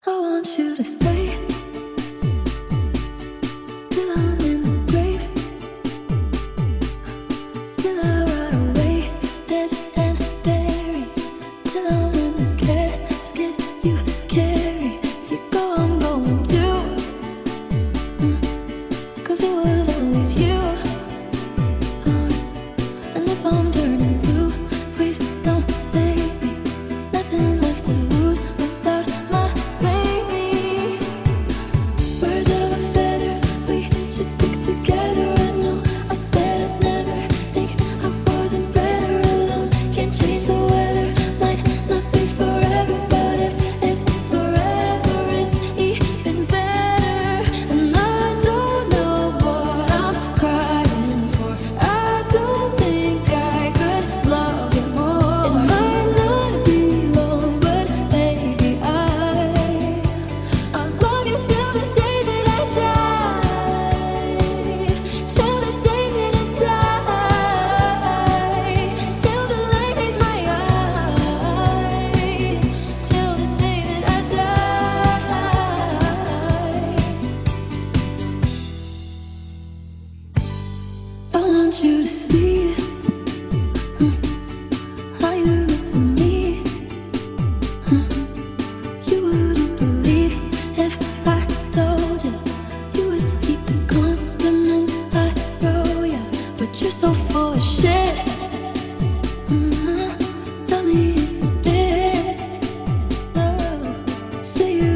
I want you to stay till I'm in the grave, till I rot away, dead and buried, till I'm in the casket you carry. If you go, I'm going too, 'cause it was always you. And if I'm turning blue, please don't save me. Nothing left to lose without my baby. Birds of a feather, we should stick together. I know I said I'd never think I wasn't better alone. Can't change the weather, might not be forever, but if it's forever, it's even better. And I don't know what I'm crying for. I don't think I could love you more. It might not be long, but baby, I'll love you till the day that I die. Till the day that I die. Till the light hits my eyes. Till the day that I die. I want you to see how you look to me. You wouldn't believe if I told you. You would keep the compliment I wrote you, but you're so full of shit. Tell me it's a bit. Oh, say you